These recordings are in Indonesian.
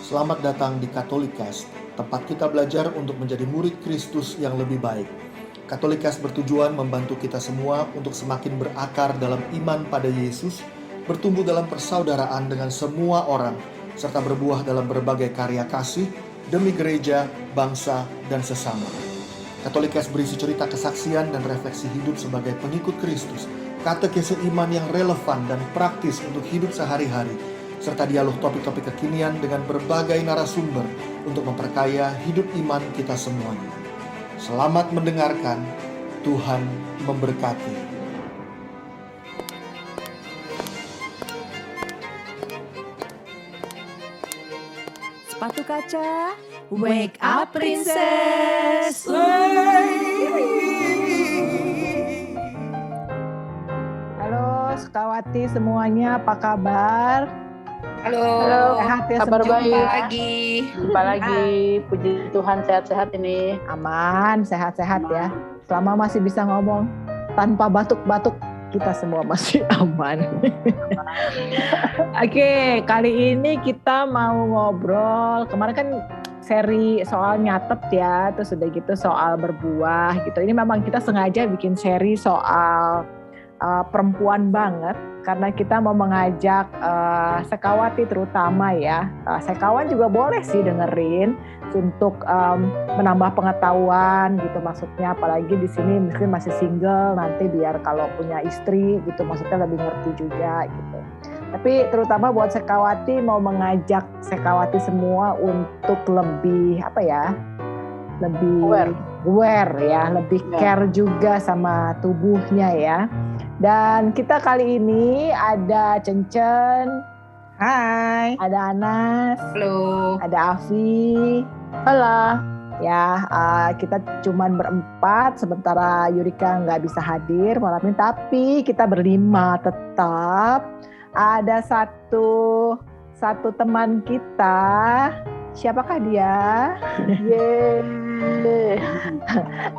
Selamat datang di Katolikas, tempat kita belajar untuk menjadi murid Kristus yang lebih baik. Katolikas bertujuan membantu kita semua untuk semakin berakar dalam iman pada Yesus, bertumbuh dalam persaudaraan dengan semua orang, serta berbuah dalam berbagai karya kasih demi gereja, bangsa, dan sesama. Katolikas berisi cerita kesaksian dan refleksi hidup sebagai pengikut Kristus, katekese iman yang relevan dan praktis untuk hidup sehari-hari, serta dialog topik-topik kekinian dengan berbagai narasumber untuk memperkaya hidup iman kita semuanya. Selamat mendengarkan, Tuhan memberkati. Sepatu kaca, wake up princess. Halo Sukawati semuanya, apa kabar? Halo, Sehat ya kabar semua? baik. Jumpa lagi, puji Tuhan sehat-sehat ini. Aman, sehat-sehat ya. Selama masih bisa ngomong tanpa batuk-batuk, kita semua masih aman. Oke, kali ini kita mau ngobrol. Kemarin kan seri soal nyatet ya, terus udah gitu soal berbuah gitu. Ini memang kita sengaja bikin seri soal perempuan banget, karena kita mau mengajak sekawati terutama ya, sekawan juga boleh sih dengerin untuk menambah pengetahuan gitu, maksudnya apalagi di sini mungkin masih single, nanti biar kalau punya istri gitu maksudnya lebih ngerti juga gitu. Tapi terutama buat sekawati, mau mengajak sekawati semua untuk lebih lebih aware ya, lebih care juga sama tubuhnya ya. Dan kita kali ini ada Cencen, Hai. ada Anas, Halo. ada Afi, Halo. ya kita cuman berempat, sementara Yurika nggak bisa hadir malam ini, tapi kita berlima tetap. Ada satu teman kita, siapakah dia?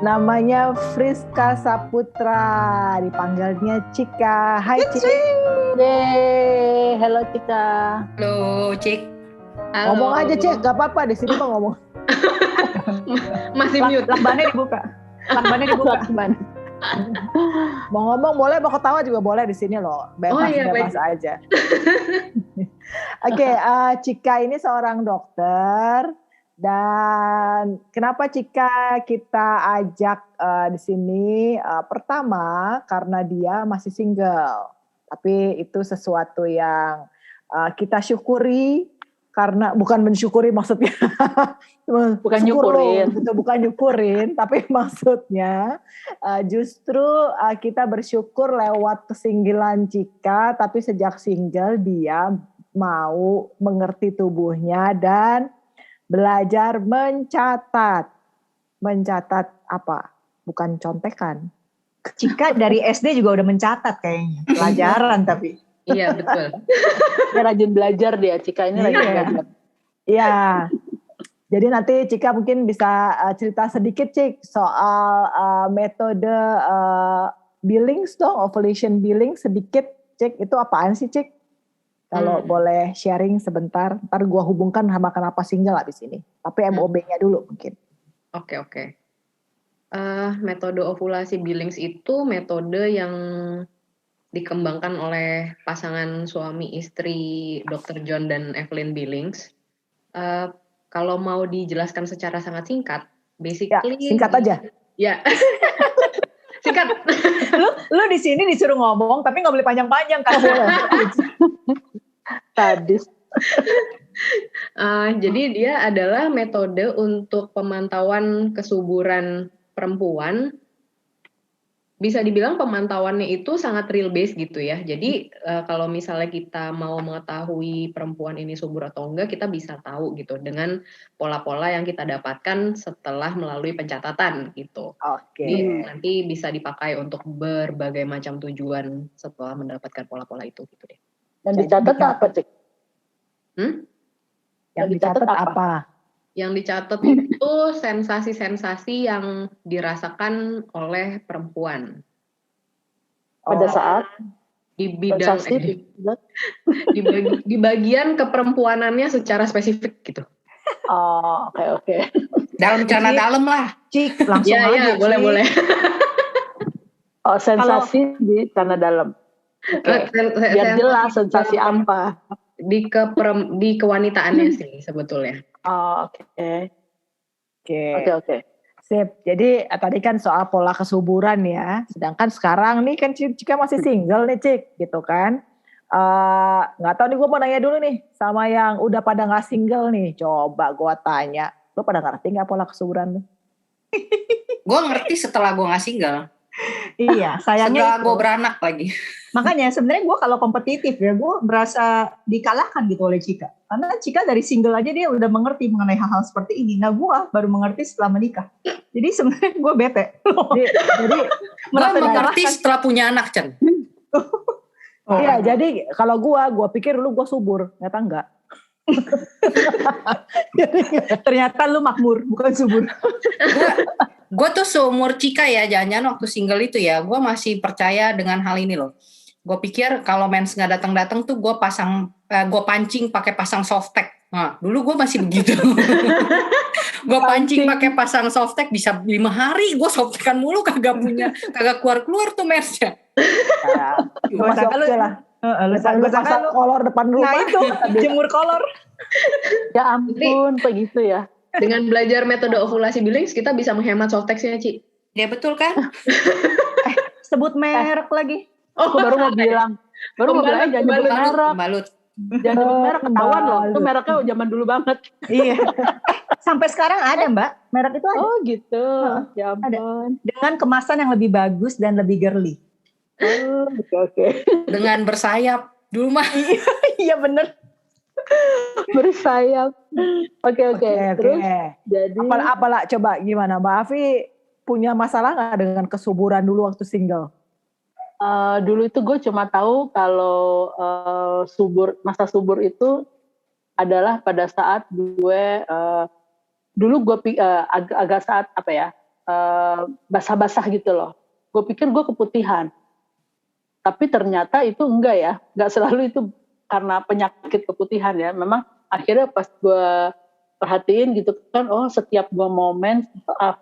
Namanya Friska Saputra, dipanggilnya Cika. Hai Cika. Halo Cika. Halo, Cik. Halo. Ngomong aja Cik, gak apa-apa, di sini mah ngomong. Masih mute. Lakbannya dibuka. Mau ngomong boleh, mau ketawa juga boleh di sini loh. Bebas aja. Oke, Cika ini seorang dokter. Dan kenapa Cika kita ajak di sini? Pertama karena dia masih single, tapi itu sesuatu yang kita syukuri, karena bukan mensyukuri maksudnya, Bukan nyukurin. Bukan nyukurin, tapi maksudnya justru kita bersyukur lewat kesinggilan Cika, tapi sejak single dia mau mengerti tubuhnya dan belajar mencatat apa? Bukan contekan. Cika dari SD juga udah mencatat kayaknya. Pelajaran tapi. Iya, betul. Dia rajin belajar dia, Cika ini rajin belajar. Iya. Jadi nanti Cika mungkin bisa cerita sedikit Cik soal metode Billings dong, ovulation Billings sedikit Cik. Itu apaan sih Cik? Kalau boleh sharing sebentar, ntar gue hubungkan sama kenapa single abis ini. Tapi MOB-nya dulu mungkin. Oke. Metode ovulasi Billings itu metode yang dikembangkan oleh pasangan suami istri Dr. John dan Evelyn Billings. Kalau mau dijelaskan secara sangat singkat, basically. Ya, singkat aja. Ya. Singkat. Lu di sini disuruh ngomong tapi nggak boleh panjang-panjang kan? Tadis. Jadi dia adalah metode untuk pemantauan kesuburan perempuan. Bisa dibilang pemantauannya itu sangat real base gitu ya. Jadi kalau misalnya kita mau mengetahui perempuan ini subur atau enggak, kita bisa tahu gitu dengan pola-pola yang kita dapatkan setelah melalui pencatatan gitu. Oke. Jadi nanti bisa dipakai untuk berbagai macam tujuan setelah mendapatkan pola-pola itu gitu deh. Yang dicatat apa, Cik? Yang dicatat apa? Yang dicatat itu sensasi-sensasi yang dirasakan oleh perempuan. Pada saat di bidang di bagian keperempuanannya secara spesifik gitu. Oh, oke. Dalam celana dalam lah. Cik, langsung Iya, aja. boleh, Cik. boleh. Oh, sensasi di celana dalam. Oke. Biar jelas sensasi apa. Di kewanitaannya sih sebetulnya. Oh, oke. Oke. Sip. Jadi tadi kan soal pola kesuburan ya. Sedangkan sekarang nih kan Cika masih single nih Cik, gitu kan. Nggak tahu nih, gue mau nanya dulu nih sama yang udah pada nggak single nih. Coba gue tanya, lo pada ngerti nggak pola kesuburan lo? Gue ngerti setelah gue nggak single. Iya, sayangnya Setelah gue beranak lagi. makanya sebenarnya gue kalau kompetitif ya, gue berasa dikalahkan gitu oleh Cika. Karena Cika dari single aja dia udah mengerti mengenai hal-hal seperti ini. Nah gue baru mengerti setelah menikah. Jadi sebenarnya gue bete. Jadi Gue merasa mengerti dikalahkan. setelah punya anak, Cen. Iya, jadi kalau gue pikir dulu gue subur, ternyata enggak. Ternyata lu makmur, bukan subur. Gue tuh seumur Cika ya, jangan-jangan waktu single itu ya, gue masih percaya dengan hal ini loh. Gue pikir kalau mens nggak datang-datang tuh gue pancing pakai pasang softtek. Nah, dulu gue masih begitu. Gue pancing pakai pasang softtek bisa 5 hari, gue softtekan mulu kagak keluar tuh mensnya. Gue masih Lu- oke lah. Lu Gue pasang kolor depan rumah. Nah itu, jemur kolor. Ya ampun, begitu ya. Dengan belajar metode ovulasi Billings kita bisa menghemat softeksnya, Ci. Ya betul kan? Sebut merek lagi. Aku baru mau bilang jangan nyebut merek. Pembalut. Jangan nyebut merek, ketahuan loh. Itu mereknya zaman dulu banget. Iya. Sampai sekarang ada Mbak, merek itu ada. Oh gitu. Ya ampun. Dengan kemasan yang lebih bagus dan lebih girly. Oh, oke. Dengan bersayap. Dulu mah. Iya bener. Bersayap. Oke. Terus jadi Apalah coba gimana Mbak Afi punya masalah nggak dengan kesuburan dulu waktu single? dulu itu gue cuma tahu kalau masa subur itu adalah pada saat gue dulu gue agak saat apa ya basah-basah gitu loh. Gue pikir gue keputihan, tapi ternyata itu enggak ya, enggak selalu itu karena penyakit keputihan ya. Memang akhirnya pas gue perhatiin gitu kan, oh setiap gue momen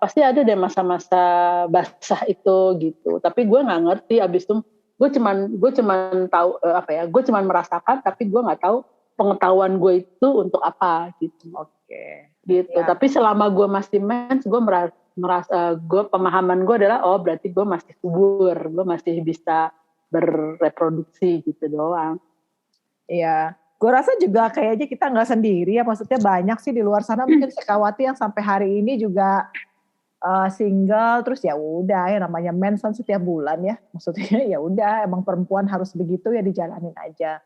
pasti ada deh masa-masa basah itu gitu. Tapi gue nggak ngerti, abis itu gue cuman tahu gue cuman merasakan, tapi gue nggak tahu pengetahuan gue itu untuk apa gitu. Oke. Gitu. Ya. Tapi selama gue masih mens, gue merasa pemahaman gue adalah oh berarti gue masih subur, gue masih bisa berreproduksi gitu doang. Iya. Gue rasa juga kayaknya kita nggak sendiri ya, maksudnya banyak sih di luar sana mungkin sekawati yang sampai hari ini juga single, terus ya udah ya namanya mens kan setiap bulan ya, maksudnya ya udah emang perempuan harus begitu ya dijalanin aja.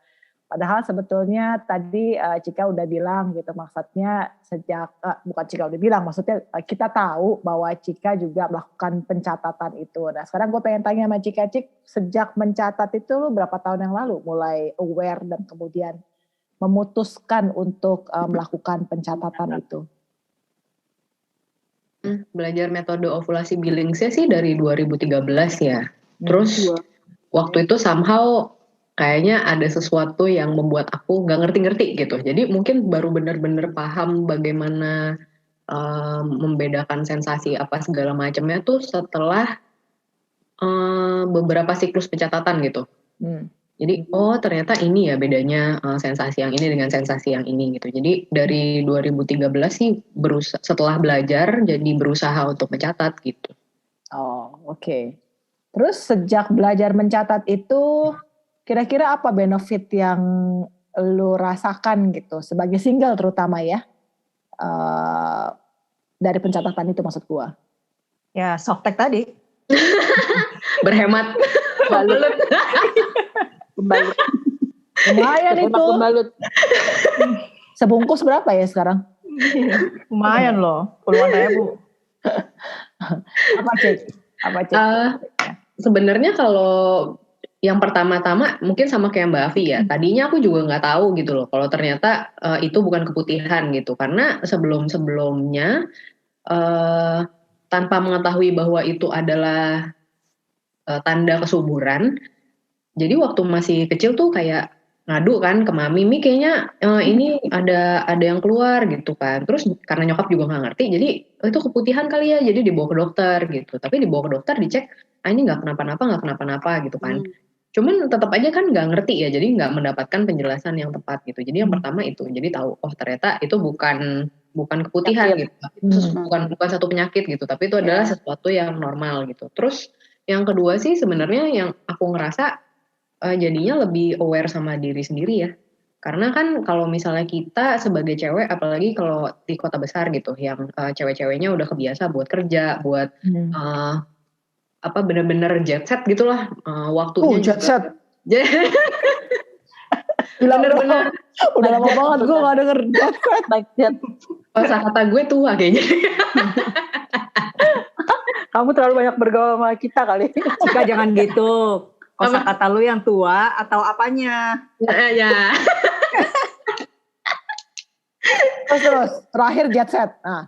Padahal sebetulnya tadi Cika udah bilang gitu, maksudnya sejak bukan Cika udah bilang, maksudnya kita tahu bahwa Cika juga melakukan pencatatan itu. Nah sekarang gue pengen tanya sama Cika, Cik, sejak mencatat itu lu berapa tahun yang lalu mulai aware dan kemudian memutuskan untuk melakukan pencatatan itu? Belajar metode ovulasi Billings sih dari 2013 ya. Terus waktu itu somehow kayaknya ada sesuatu yang membuat aku gak ngerti-ngerti gitu. Jadi mungkin baru benar-benar paham bagaimana membedakan sensasi apa segala macamnya tuh setelah beberapa siklus pencatatan gitu. Jadi oh ternyata ini ya bedanya sensasi yang ini dengan sensasi yang ini gitu. Jadi dari 2013 sih setelah belajar jadi berusaha untuk mencatat gitu. Oh oke. Terus sejak belajar mencatat itu kira-kira apa benefit yang lu rasakan gitu sebagai single terutama ya dari pencatatan itu maksud gua? Ya softtek tadi. Berhemat. Kembalut. Lumayan itu. Kembalut. Sebungkus berapa ya sekarang? Lumayan loh, puluhan ribu. Apa Cik? Sebenarnya kalau yang pertama-tama mungkin sama kayak Mbak Afi ya. Tadinya aku juga nggak tahu gitu loh. Kalau ternyata itu bukan keputihan gitu. Karena sebelum-sebelumnya tanpa mengetahui bahwa itu adalah tanda kesuburan. Jadi waktu masih kecil tuh kayak ngadu kan ke mami, "Mi kayaknya ini ada yang keluar," gitu kan. Terus karena nyokap juga nggak ngerti, jadi "Oh, itu keputihan kali ya," jadi dibawa ke dokter gitu. Tapi dibawa ke dokter dicek, ini nggak kenapa-napa gitu kan. Cuman tetap aja kan nggak ngerti ya, jadi nggak mendapatkan penjelasan yang tepat gitu. Jadi yang pertama itu, jadi tahu oh ternyata itu bukan keputihan gitu, bukan satu penyakit gitu, tapi itu adalah sesuatu yang normal gitu. Terus yang kedua sih sebenarnya yang aku ngerasa jadinya lebih aware sama diri sendiri ya. Karena kan kalau misalnya kita sebagai cewek, apalagi kalau di kota besar gitu, yang cewek-ceweknya udah kebiasa buat kerja, buat bener-bener jet set gitulah, waktunya Jet set. bener-bener Udah lama banget gue gak denger jet set. Naik jet. kata gue tua kayaknya. Kamu terlalu banyak bergaul sama kita kali. Cika jangan gitu. Kosakata lu yang tua atau apanya? Ya. Terus terakhir jet set. Nah.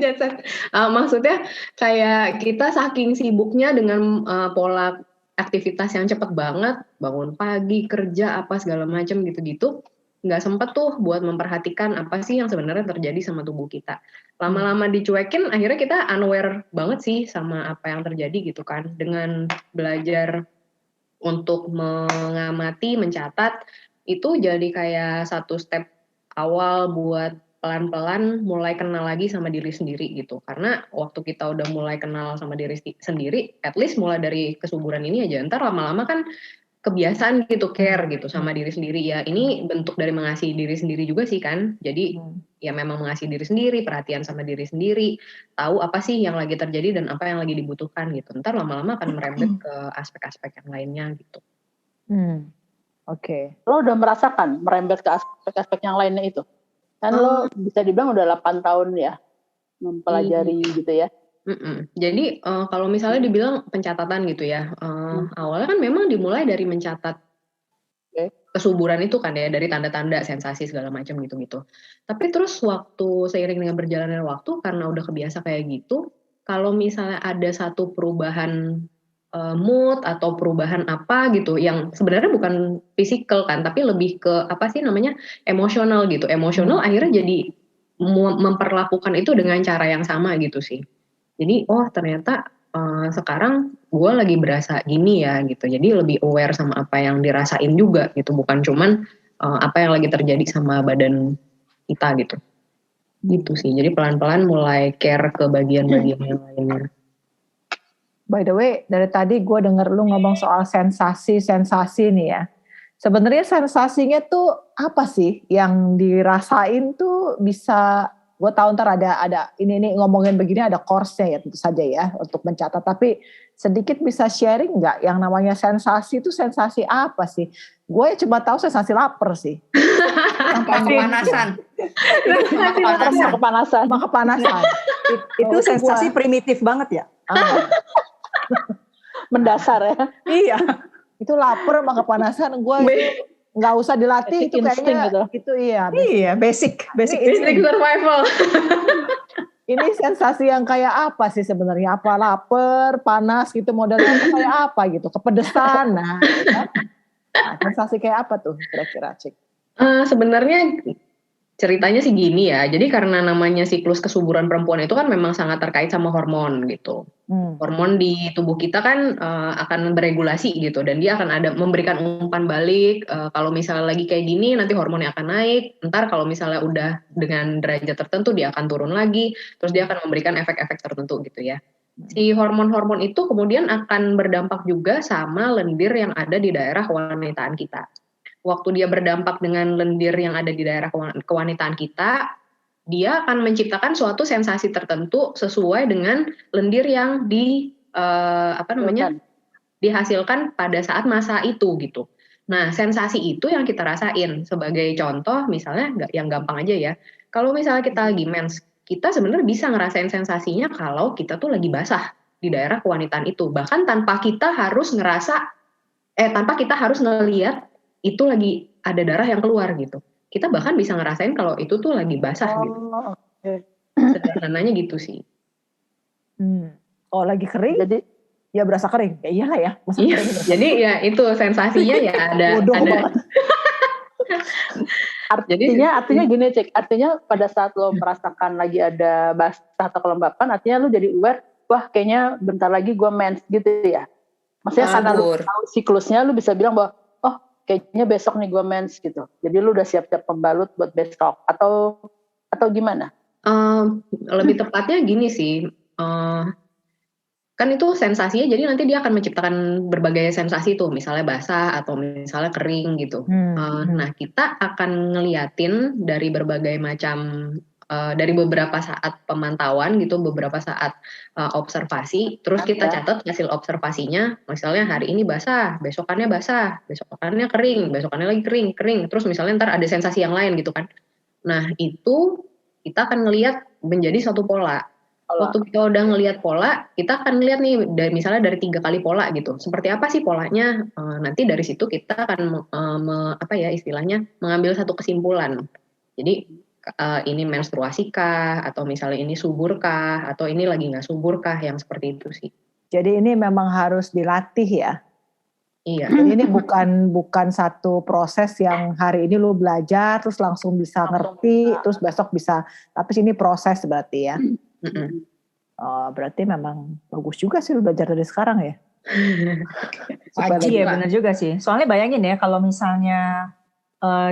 Jet set. Maksudnya kayak kita saking sibuknya dengan pola aktivitas yang cepet banget, bangun pagi, kerja apa segala macam gitu-gitu, nggak sempet tuh buat memperhatikan apa sih yang sebenarnya terjadi sama tubuh kita. Lama-lama dicuekin, akhirnya kita unaware banget sih sama apa yang terjadi gitu kan. Dengan belajar untuk mengamati, mencatat, itu jadi kayak satu step awal buat pelan-pelan mulai kenal lagi sama diri sendiri gitu. Karena waktu kita udah mulai kenal sama diri sendiri, at least mulai dari kesuburan ini aja, ntar lama-lama kan kebiasaan gitu, care gitu sama diri sendiri ya. Ini bentuk dari mengasihi diri sendiri juga sih kan. Jadi ya memang mengasihi diri sendiri, perhatian sama diri sendiri, tahu apa sih yang lagi terjadi dan apa yang lagi dibutuhkan gitu. Ntar lama-lama akan merembet ke aspek-aspek yang lainnya gitu. Oke. Lo udah merasakan merembet ke aspek-aspek yang lainnya itu? Kan lo bisa dibilang udah 8 tahun ya mempelajari gitu ya. Jadi kalau misalnya dibilang pencatatan gitu ya, awalnya kan memang dimulai dari mencatat kesuburan itu kan ya, dari tanda-tanda, sensasi segala macam gitu-gitu. Tapi terus waktu seiring dengan berjalannya waktu, karena udah kebiasa kayak gitu, kalau misalnya ada satu perubahan mood atau perubahan apa gitu, yang sebenarnya bukan fisikal kan, tapi lebih ke apa sih namanya, emosional gitu. Emosional akhirnya jadi memperlakukan itu dengan cara yang sama gitu sih. Jadi oh ternyata sekarang gue lagi berasa gini ya gitu. Jadi lebih aware sama apa yang dirasain juga gitu. Bukan cuman apa yang lagi terjadi sama badan kita gitu. Gitu sih. Jadi pelan-pelan mulai care ke bagian-bagian yang lainnya. By the way, dari tadi gue denger lu ngomong soal sensasi nih ya. Sebenarnya sensasinya tuh apa sih yang dirasain tuh bisa, gue tahu ntar ada ini ngomongin begini ada course-nya ya tentu saja ya untuk mencatat. Tapi sedikit bisa sharing nggak yang namanya sensasi itu sensasi apa sih? Gue cuma tahu sensasi lapar sih. Kepanasan. Kepanasan. Itu sensasi primitif banget ya. Mendasar ya. Iya. Itu lapar sama kepanasan gue itu nggak usah dilatih, itu kayaknya gitu. Itu iya basic survival. Ini sensasi yang kayak apa sih sebenarnya? Apa lapar, panas gitu modelnya kayak apa gitu? Kepedesan. Nah, sensasi kayak apa tuh kira-kira, Cik? Sebenarnya ceritanya sih gini ya. Jadi karena namanya siklus kesuburan perempuan itu kan memang sangat terkait sama hormon gitu. Hormon di tubuh kita kan akan beregulasi gitu, dan dia akan ada memberikan umpan balik. Kalau misalnya lagi kayak gini nanti hormonnya akan naik. Ntar kalau misalnya udah dengan derajat tertentu dia akan turun lagi. Terus dia akan memberikan efek-efek tertentu gitu ya. Si hormon-hormon itu kemudian akan berdampak juga sama lendir yang ada di daerah kewanitaan kita. Waktu dia berdampak dengan lendir yang ada di daerah kewanitaan kita, dia akan menciptakan suatu sensasi tertentu sesuai dengan lendir yang dihasilkan pada saat masa itu gitu. Nah, sensasi itu yang kita rasain. Sebagai contoh, misalnya yang gampang aja ya. Kalau misalnya kita lagi mens, kita sebenarnya bisa ngerasain sensasinya kalau kita tuh lagi basah di daerah kewanitaan itu. Bahkan tanpa kita harus ngelihat itu lagi ada darah yang keluar gitu. Kita bahkan bisa ngerasain kalau itu tuh lagi basah gitu. Sederhananya gitu sih. Oh lagi kering? Jadi ya berasa kering. Ya iyalah ya. Iya. Jadi ya itu sensasinya ya ada Artinya gini Cik, artinya pada saat lo merasakan lagi ada basah atau kelembapan, artinya lo jadi aware, wah kayaknya bentar lagi gue mens gitu ya. Maksudnya karena lo tahu siklusnya, lo bisa bilang bahwa oh kayaknya besok nih gue mens gitu. Jadi lo udah siap-siap pembalut buat besok atau gimana? Lebih tepatnya gini sih, kan itu sensasinya, jadi nanti dia akan menciptakan berbagai sensasi tuh, misalnya basah atau misalnya kering gitu. Nah kita akan ngeliatin dari berbagai macam, dari beberapa saat pemantauan gitu, beberapa saat observasi, terus kita catat hasil observasinya, misalnya hari ini basah, besokannya kering, besokannya lagi kering, terus misalnya ntar ada sensasi yang lain gitu kan. Nah itu kita akan ngelihat menjadi satu pola. Waktu kita udah ngelihat pola, kita akan ngelihat nih misalnya dari 3 kali pola gitu. Seperti apa sih polanya? Nanti dari situ kita akan istilahnya mengambil satu kesimpulan. Jadi ini menstruasi kah, atau misalnya ini subur kah, atau ini lagi nggak subur kah, yang seperti itu sih. Jadi ini memang harus dilatih ya. Iya. Jadi ini bukan satu proses yang hari ini lu belajar terus langsung bisa ngerti, terus besok bisa. Tapi ini proses berarti ya. Oh, berarti memang bagus juga sih lu belajar dari sekarang ya. Iya benar juga sih. Soalnya bayangin ya kalau misalnya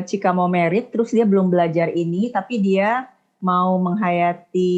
Cika mau merit terus dia belum belajar ini tapi dia mau menghayati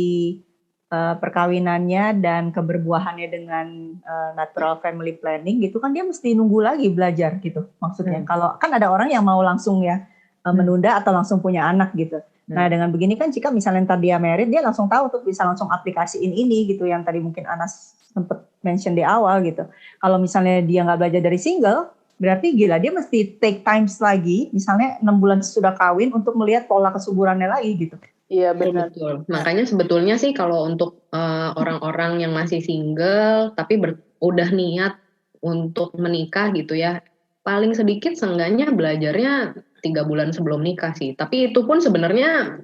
perkawinannya dan keberbuahannya dengan natural family planning gitu kan, dia mesti nunggu lagi belajar gitu maksudnya. Kalau kan ada orang yang mau langsung ya menunda atau langsung punya anak gitu. Nah dengan begini kan Cika misalnya ntar dia merit, dia langsung tahu tuh, bisa langsung aplikasiin ini gitu yang tadi mungkin Anas sempet mention di awal gitu. Kalau misalnya dia nggak belajar dari single, berarti gila dia mesti take times lagi, misalnya 6 bulan sudah kawin untuk melihat pola kesuburannya lagi gitu. Iya benar. Betul. Makanya sebetulnya sih kalau untuk orang-orang yang masih single tapi udah niat untuk menikah gitu ya, paling sedikit seenggaknya belajarnya 3 bulan sebelum nikah sih. Tapi itu pun sebenarnya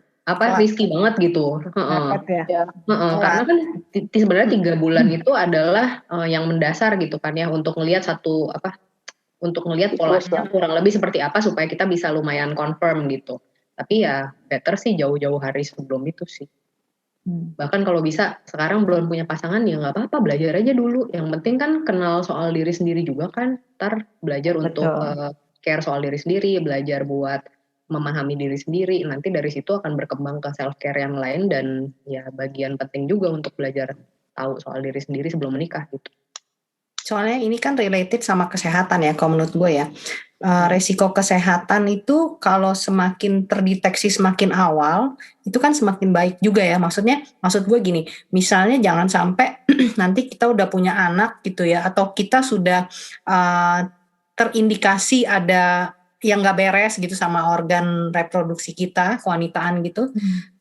risky banget gitu. Karena kan sebenarnya 3 bulan itu adalah yang mendasar gitu kan ya, untuk ngelihat untuk ngelihat polanya kurang lebih seperti apa supaya kita bisa lumayan confirm gitu. Tapi ya better sih jauh-jauh hari sebelum itu sih. Bahkan kalau bisa sekarang belum punya pasangan ya nggak apa-apa, belajar aja dulu. Yang penting kan kenal soal diri sendiri juga kan. Ntar belajar untuk care soal diri sendiri, belajar buat memahami diri sendiri. Nanti dari situ akan berkembang ke self care yang lain, dan ya bagian penting juga untuk belajar tahu soal diri sendiri sebelum menikah gitu. Soalnya ini kan related sama kesehatan ya, kalau menurut gue ya. Resiko kesehatan itu kalau semakin terdeteksi semakin awal, itu kan semakin baik juga ya. Maksud gue gini, misalnya jangan sampai nanti kita udah punya anak gitu ya, atau kita sudah terindikasi ada yang gak beres gitu sama organ reproduksi kita, kewanitaan gitu,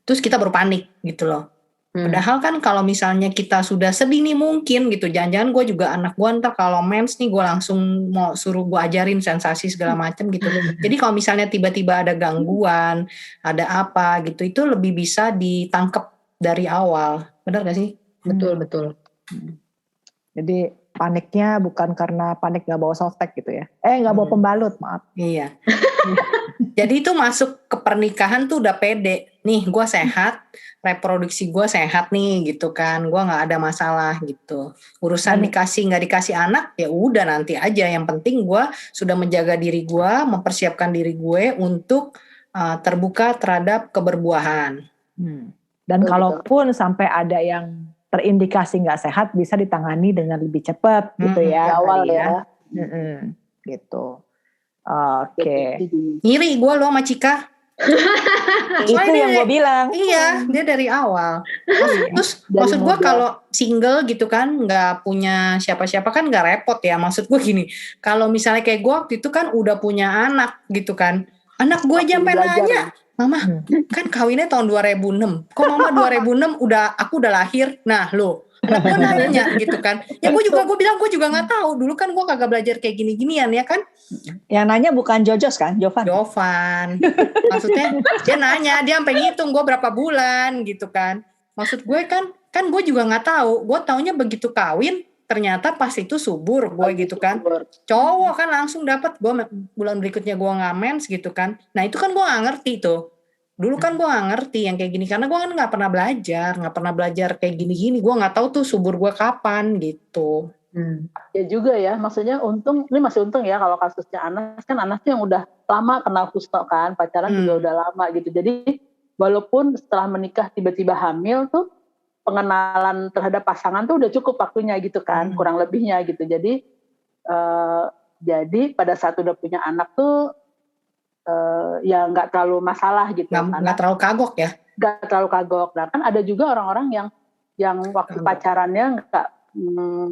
terus kita baru panik gitu loh. Padahal kan kalau misalnya kita sudah sedini mungkin gitu, jangan-jangan gue juga anak gue ntar kalau mens nih gue langsung mau suruh gue ajarin sensasi segala macam gitu. Jadi kalau misalnya tiba-tiba ada gangguan, ada apa gitu, itu lebih bisa ditangkap dari awal. Benar gak sih? Betul. Jadi paniknya bukan karena panik gak bawa softtek gitu ya. Gak bawa pembalut, maaf. Iya. Jadi itu masuk ke pernikahan tuh udah pede. Nih gue sehat, reproduksi gue sehat nih gitu kan, gue nggak ada masalah gitu. Urusan dikasih nggak dikasih anak ya udah nanti aja. Yang penting gue sudah menjaga diri gue, mempersiapkan diri gue untuk terbuka terhadap keberbuahan. Dan kalaupun sampai ada yang terindikasi nggak sehat, bisa ditangani dengan lebih cepat gitu ya. Awal ya. Gitu. Oke. Ngiri gue lo sama Cika. Itu yang gue bilang. Iya, dia dari awal. Terus maksud gue kalau single gitu kan, nggak punya siapa-siapa kan nggak repot ya. Maksud gue gini, kalau misalnya kayak gue waktu itu kan udah punya anak gitu kan, anak gue aja sampai nanya, Mama kan kawinnya tahun 2006, kok Mama 2006 aku udah lahir. Nah lo, anak gue nanya gitu kan. Ya gue bilang gue juga nggak tahu. Dulu kan gue kagak belajar kayak gini-ginian ya kan. Yang nanya bukan Jojos kan, Jovan. Maksudnya dia nanya, dia sampai ngitung gue berapa bulan gitu kan. Maksud gue kan gue juga nggak tahu. Gue taunya begitu kawin ternyata pas itu subur gue gitu kan. Cowok kan langsung dapat, gue bulan berikutnya gue nggak mens gitu kan. Nah itu kan gue nggak ngerti tuh. Dulu kan gue nggak ngerti yang kayak gini karena gue kan nggak pernah belajar kayak gini-gini. Gue nggak tahu tuh subur gue kapan gitu. Ya juga ya, maksudnya ini masih untung ya kalau kasusnya Anas kan Anasnya yang udah lama kenal Kusno kan, pacaran juga udah lama gitu. Jadi walaupun setelah menikah tiba-tiba hamil tuh pengenalan terhadap pasangan tuh udah cukup waktunya gitu kan, kurang lebihnya gitu. Jadi pada saat udah punya anak tuh ya nggak terlalu masalah gitu. Nggak terlalu kagok ya? Nggak terlalu kagok. Nah kan ada juga orang-orang yang waktu pacarannya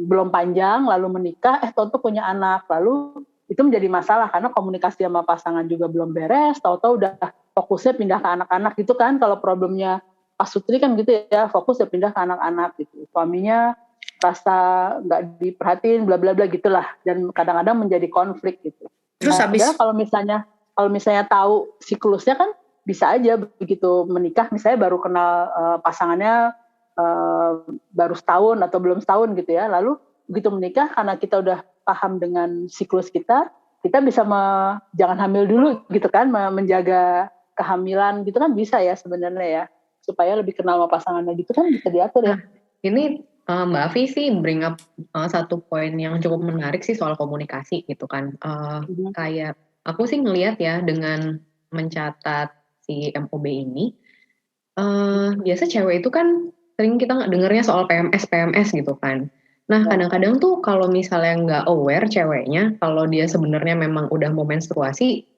belum panjang lalu menikah, tahu-tahu punya anak, lalu itu menjadi masalah karena komunikasi sama pasangan juga belum beres, tahu-tahu udah fokusnya pindah ke anak-anak gitu kan. Kalau problemnya Pak Sutri kan gitu ya, fokus ya pindah ke anak-anak gitu. Suaminya rasa nggak diperhatiin, bla bla bla gitulah, dan kadang-kadang menjadi konflik gitu. Terus habis kalau misalnya tahu siklusnya kan bisa aja begitu menikah, misalnya baru kenal pasangannya baru setahun atau belum setahun gitu ya, lalu begitu menikah karena kita udah paham dengan siklus kita bisa jangan hamil dulu gitu kan, menjaga kehamilan gitu kan bisa ya sebenarnya ya, supaya lebih kenal sama pasangannya gitu kan bisa diatur ya. Ini Mbak Afi sih bring up satu poin yang cukup menarik sih soal komunikasi gitu kan. Kayak aku sih ngelihat ya dengan mencatat si MOB ini, biasa cewek itu kan sering kita dengarnya soal PMS gitu kan. Nah kadang-kadang tuh kalau misalnya nggak aware ceweknya, kalau dia sebenarnya memang udah mau menstruasi,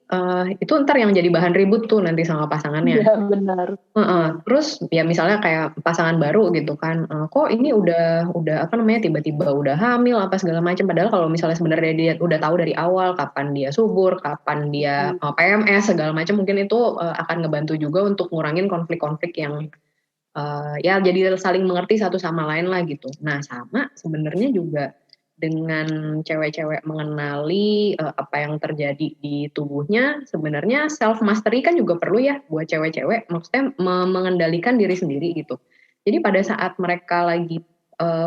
itu ntar yang jadi bahan ribut tuh nanti sama pasangannya. Iya benar. Terus ya misalnya kayak pasangan baru gitu kan, kok ini udah apa namanya tiba-tiba udah hamil apa segala macam. Padahal kalau misalnya sebenarnya dia udah tahu dari awal kapan dia subur, kapan dia PMS segala macam, mungkin itu akan ngebantu juga untuk ngurangin konflik-konflik yang ya jadi saling mengerti satu sama lain lah gitu. Nah sama sebenarnya juga dengan cewek-cewek mengenali apa yang terjadi di tubuhnya, sebenarnya self mastery kan juga perlu ya buat cewek-cewek, maksudnya mengendalikan diri sendiri gitu. Jadi pada saat mereka lagi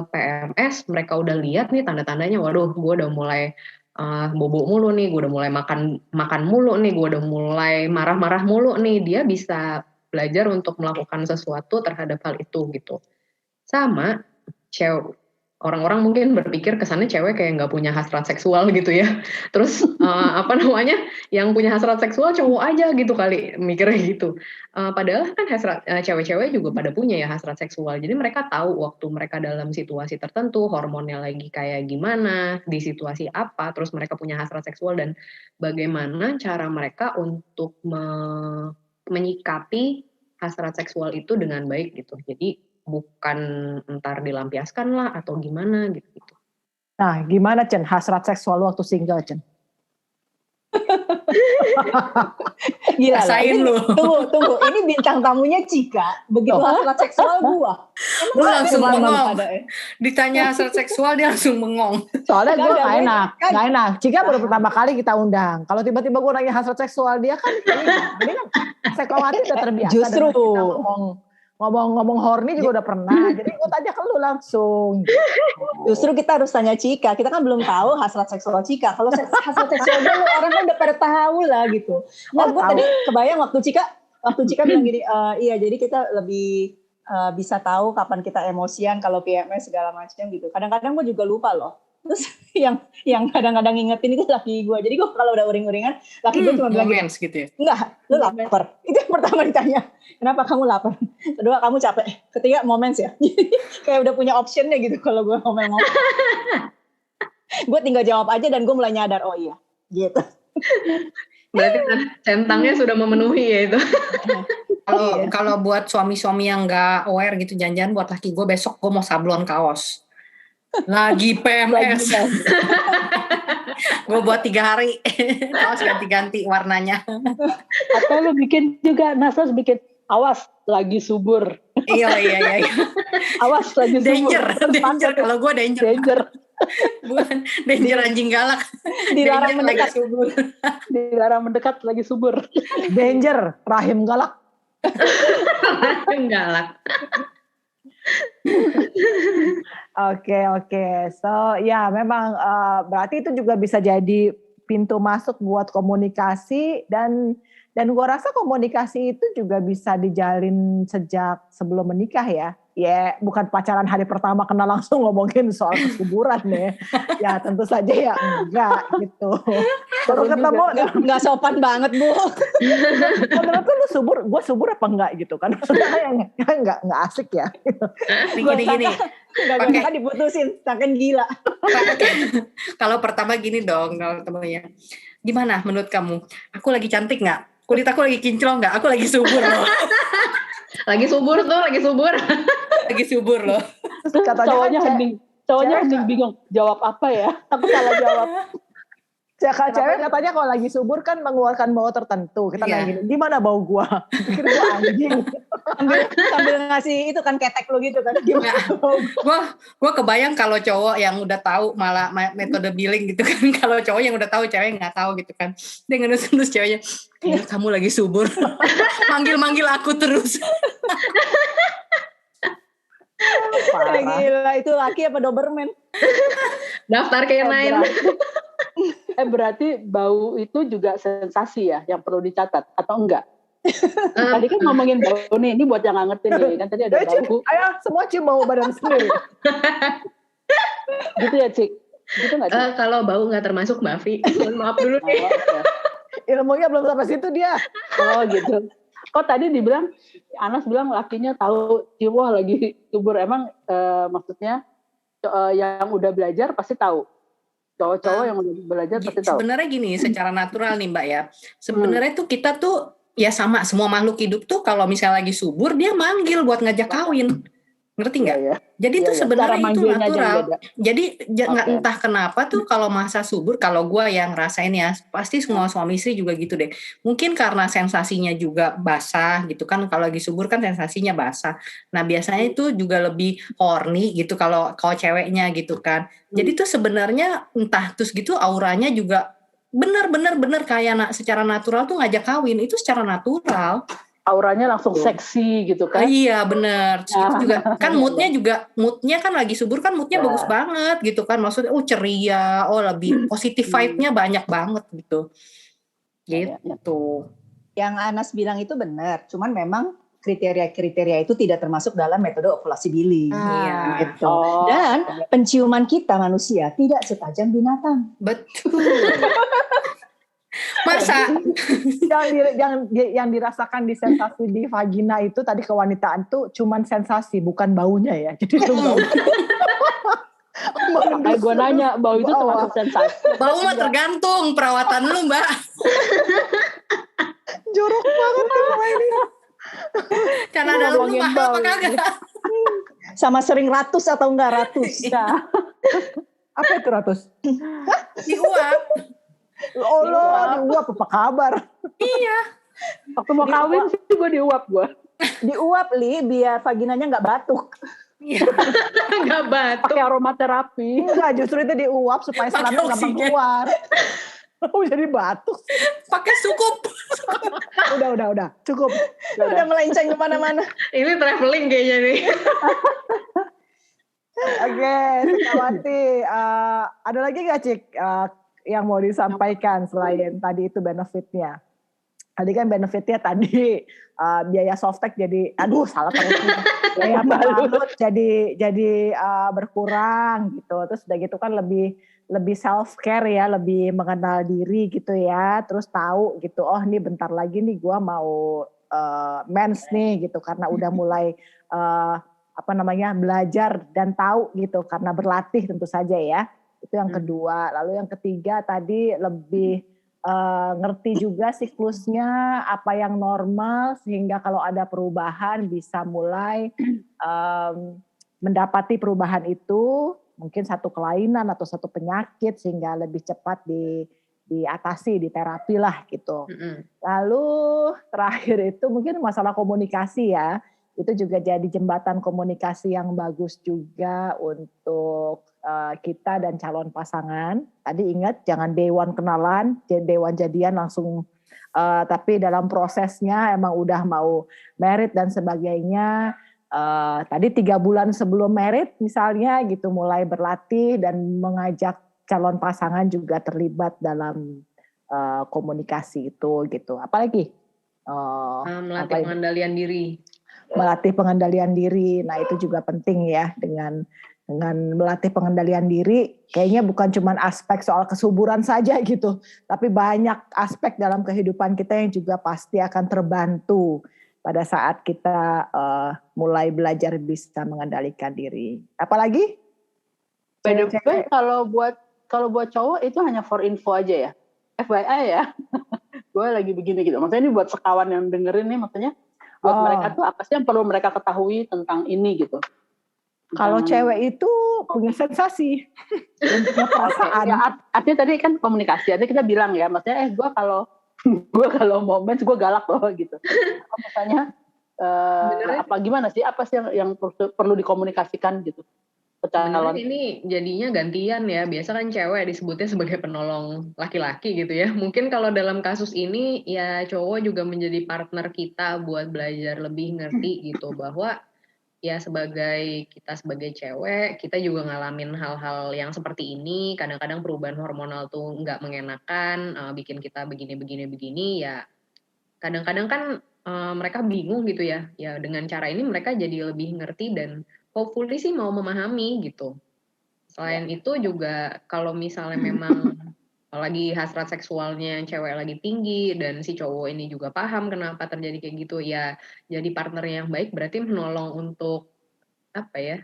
PMS, mereka udah lihat nih tanda-tandanya, waduh gue udah mulai bobo mulu nih, gue udah mulai makan mulu nih, gue udah mulai marah-marah mulu nih, dia bisa belajar untuk melakukan sesuatu terhadap hal itu gitu. Sama cewek, orang-orang mungkin berpikir kesannya cewek kayak nggak punya hasrat seksual gitu ya. Terus apa namanya, yang punya hasrat seksual cowok aja gitu kali mikirnya gitu. Padahal kan hasrat cewek-cewek juga pada punya ya hasrat seksual. Jadi mereka tahu waktu mereka dalam situasi tertentu, hormonnya lagi kayak gimana, di situasi apa, terus mereka punya hasrat seksual dan bagaimana cara mereka untuk menyikapi hasrat seksual itu dengan baik gitu. Jadi bukan entar dilampiaskan lah atau gimana gitu. Nah, gimana Cen hasrat seksual waktu single Cen? Gila lah. Rasain lu. Tunggu. Ini bintang tamunya Cika. Begitu hasrat seksual gua. Lu langsung bengong. Ditanya hasrat seksual dia langsung bengong. Soalnya gue gak enak. Cika baru pertama kali kita undang. Kalau tiba-tiba gue nanya hasrat seksual dia kan ini kan seksualnya udah terbiasa. Justru ngomong horny juga udah pernah. Jadi gue tanya ke lu langsung. Justru kita harus tanya Cika. Kita kan belum tahu hasrat seksual Cika. Kalau hasrat seksual dulu orang kan udah pada tahu lah gitu. Nah gue tadi kebayang waktu Cika bilang gini, iya jadi kita lebih bisa tahu kapan kita emosian kalau PMS segala macam gitu. Kadang-kadang gue juga lupa loh. Terus yang kadang-kadang ngingetin itu laki gue. Jadi gue kalau udah uring-uringan, laki gue cuma bilang gitu ya. Enggak, lu lapar. Itu yang pertama ditanya. Kenapa kamu lapar? Kedua, kamu capek. Ketiga, moments ya. Kayak udah punya optionnya gitu kalau gue ngomong. Gue tinggal jawab aja dan gue mulai nyadar, oh iya, gitu. Berarti centangnya sudah memenuhi ya itu. Kalau buat suami-suami yang nggak aware gitu, jangan-jangan buat laki gue besok gue mau sablon kaos. Lagi PMS. Gue buat 3 hari kaos ganti-ganti warnanya. Atau lu bikin juga, Nasas bikin awas lagi subur. Iya. Awas lagi danger, subur. danger. Kalau gue danger. Bukan danger anjing galak. Dilarang danger mendekat. lagi subur. Dilarang mendekat lagi subur. Danger rahim galak. Rahim galak. Oke. So ya memang berarti itu juga bisa jadi pintu masuk buat komunikasi dan gua rasa komunikasi itu juga bisa dijalin sejak sebelum menikah ya. Ya bukan pacaran hari pertama kenal langsung ngomongin soal kesuburan ya. Ya tentu saja ya enggak gitu. Baru ketemu Nggak sopan banget, Bu. menurut lu subur, gue subur apa enggak gitu kan? Maksudnya enggak asik ya. Gini. Nggak Pakai- bisa diputusin, takkan gila. Kalau pertama gini dong, kalau temennya. Gimana menurut kamu? Aku lagi cantik nggak? Kulit aku lagi kinclong nggak? Aku lagi subur loh. Lagi subur. Lagi subur loh. Cowoknya hening bingung jawab apa ya. Aku salah jawab. Cewek katanya kalau lagi subur kan mengeluarkan bau tertentu. Kita nanya gini, gimana bau gua? Pikir gua anjing. Sambil ngasih itu kan ketek lu gitu kan. Gimana? Gue kebayang kalau cowok yang udah tahu malah metode billing gitu kan. Kalau cowok yang udah tahu, cewek nggak tahu gitu kan. Dia ngendus-ngendus ceweknya, kayaknya kamu lagi subur. Manggil-manggil aku terus. Gila, itu laki apa Doberman? Daftar K9. Berarti bau itu juga sensasi ya yang perlu dicatat atau enggak? Tadi kan ngomongin bau nih, ini buat yang nggak ngerti nih, kan tadi ada bau. Ayo semua cium bau badan sendiri. Gitu ya, Cik? Gitu nggak, Cik? Kalau bau nggak termasuk, Mbak Vi. Mohon maaf dulu nih. Ilmunya belum sampai situ dia. Oh gitu. Kok tadi dibilang, Anas bilang lakinya tahu, wah lagi subur. Emang maksudnya yang udah belajar pasti tahu. Cowok-cowok yang udah belajar pasti tahu. Sebenarnya gini, secara natural nih Mbak ya. Sebenarnya tuh kita tuh ya sama, semua makhluk hidup tuh kalau misalnya lagi subur dia manggil buat ngajak kawin. Ngerti nggak? Iya. Jadi itu sebenarnya itu natural. beda. Jadi nggak Oke. entah kenapa tuh kalau masa subur, kalau gue yang rasain ya, pasti semua suami istri juga gitu deh. Mungkin karena sensasinya juga basah gitu kan, kalau lagi subur kan sensasinya basah. Nah biasanya itu juga lebih horny gitu kalau ceweknya gitu kan. Jadi tuh sebenarnya entah terus gitu auranya juga bener kayak secara natural tuh ngajak kawin, itu secara natural. Auranya langsung seksi gitu kan. Iya benar. Itu juga kan moodnya kan lagi subur kan moodnya bagus banget gitu kan. Maksudnya ceria, lebih positif vibe-nya banyak banget gitu. Gitu. Yang Anas bilang itu benar, cuman memang kriteria-kriteria itu tidak termasuk dalam metode ovulasi billing. Iya. Gitu. Dan penciuman kita manusia tidak setajam binatang. Betul. Masa yang dirasakan di sensasi di vagina itu tadi kewanitaan tuh cuman sensasi bukan baunya ya. Jadi itu bau. Kayak gue nanya, bau itu termasuk sensasi. bau mah tergantung perawatan lu Mbak. Jorok banget sama ini. Karena dalam lu mahal apa kagak? Sama sering ratus atau enggak ratus. Nah, Apa itu ratus? Diuap. Allah, diuap apa kabar? Iya. waktu mau kawin sih gue diuap gue. Diuap biar vaginanya enggak batuk. Nggak batuk. Pakai aromaterapi. Enggak, justru itu diuap supaya Pakai selamnya gampang oksigen. keluar. Oh, jadi batuk. Pakai sukup. Udah. Cukup. Udah melenceng kemana-mana. Ini traveling kayaknya nih. Oke, Sekawati. Ada lagi nggak Cik yang mau disampaikan selain tadi itu benefitnya? Tadi kan benefitnya tadi biaya softtek jadi, salah terus. Biaya balut jadi berkurang gitu. Terus udah gitu kan lebih self care ya, lebih mengenal diri gitu ya. Terus tahu gitu, oh ini bentar lagi nih gue mau mens nih gitu karena udah mulai belajar dan tahu gitu karena berlatih tentu saja ya. Itu yang kedua. Lalu yang ketiga tadi lebih ngerti juga siklusnya apa yang normal sehingga kalau ada perubahan bisa mulai mendapati perubahan itu, mungkin satu kelainan atau satu penyakit sehingga lebih cepat diatasi, diterapi lah gitu. Lalu terakhir itu mungkin masalah komunikasi ya. Itu juga jadi jembatan komunikasi yang bagus juga untuk kita dan calon pasangan. Tadi ingat jangan day one kenalan, day one jadian langsung, tapi dalam prosesnya emang udah mau married dan sebagainya, tadi 3 bulan sebelum married misalnya gitu mulai berlatih dan mengajak calon pasangan juga terlibat dalam komunikasi itu gitu. Apalagi melatih pengendalian diri. Melatih pengendalian diri. Nah, itu juga penting ya dengan melatih pengendalian diri. Kayaknya bukan cuma aspek soal kesuburan saja gitu, tapi banyak aspek dalam kehidupan kita yang juga pasti akan terbantu pada saat kita mulai belajar bisa mengendalikan diri. Apalagi? By the way, kalau buat cowok itu hanya for info aja ya. FYI ya. Gue lagi begini gitu. Maksudnya ini buat sekawan yang dengerin nih, maksudnya buat mereka tuh apa sih yang perlu mereka ketahui tentang ini gitu. Kalau cewek itu punya sensasi dan punya perasaan. Ya, artinya tadi kan komunikasi. Artinya kita bilang ya, maksudnya gue kalau mau mens gue galak loh gitu. Misalnya apa gimana sih? Apa sih yang perlu dikomunikasikan gitu? Sebenarnya ini jadinya gantian ya. Biasa kan cewek disebutnya sebagai penolong laki-laki gitu ya. Mungkin kalau dalam kasus ini ya cowok juga menjadi partner kita buat belajar lebih ngerti gitu bahwa ya sebagai cewek kita juga ngalamin hal-hal yang seperti ini. Kadang-kadang perubahan hormonal tuh nggak mengenakan, bikin kita begini ya. Kadang-kadang kan mereka bingung gitu ya. Ya dengan cara ini mereka jadi lebih ngerti dan hopefully sih mau memahami gitu. Selain itu juga kalau misalnya memang lagi hasrat seksualnya cewek lagi tinggi dan si cowok ini juga paham kenapa terjadi kayak gitu ya, jadi partner yang baik berarti menolong untuk apa ya?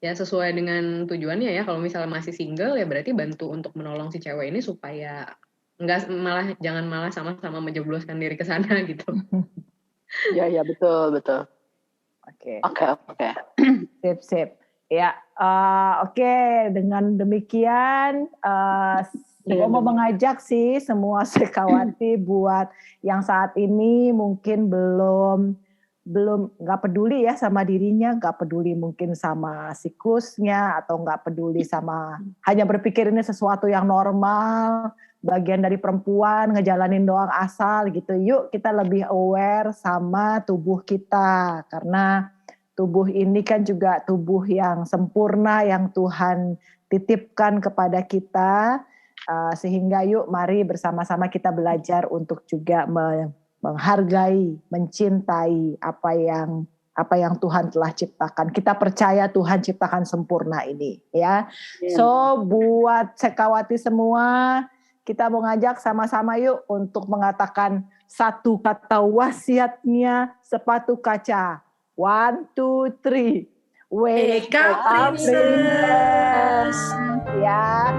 Ya sesuai dengan tujuannya ya. Kalau misalnya masih single ya berarti bantu untuk menolong si cewek ini supaya jangan malah sama-sama menjebloskan diri ke sana gitu. Ya betul. Oke. Sip. Ya, oke. Dengan demikian, gue mau mengajak sih semua sekawati buat yang saat ini mungkin belum nggak peduli ya sama dirinya, nggak peduli mungkin sama siklusnya atau nggak peduli sama hanya berpikir ini sesuatu yang normal, bagian dari perempuan ngejalanin doang asal gitu. Yuk kita lebih aware sama tubuh kita karena tubuh ini kan juga tubuh yang sempurna yang Tuhan titipkan kepada kita, sehingga yuk mari bersama-sama kita belajar untuk juga menghargai, mencintai apa yang Tuhan telah ciptakan. Kita percaya Tuhan ciptakan sempurna ini ya. So buat sekawati semua, kita mau ngajak sama-sama yuk untuk mengatakan satu kata wasiatnya sepatu kaca. 1, 2, 3. Wake up princess. Ya,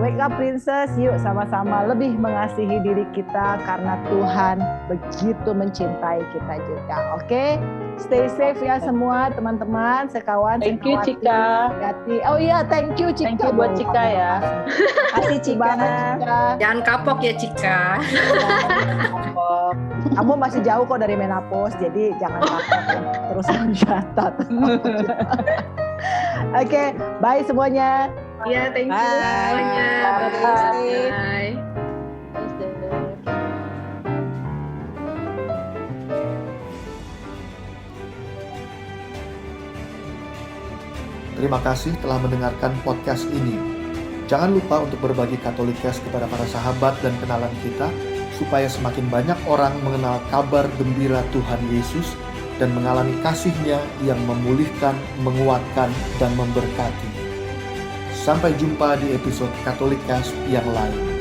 wake up princess. Yuk sama-sama lebih mengasihi diri kita karena Tuhan begitu mencintai kita juga. Oke? Stay safe ya semua teman-teman, sekawan. Thank you Cika. Oh iya, thank you Cika. Thank you buat Cika ya. Kasih Cika. Jangan kapok ya Cika. Kamu masih jauh kok dari menopause, jadi jangan kapok terus mencatat. Oke, bye semuanya. Iya, thank you semuanya. Bye. Terima kasih telah mendengarkan podcast ini. Jangan lupa untuk berbagi Katolikes kepada para sahabat dan kenalan kita, supaya semakin banyak orang mengenal kabar gembira Tuhan Yesus dan mengalami kasih-Nya yang memulihkan, menguatkan, dan memberkati. Sampai jumpa di episode Katolikes yang lain.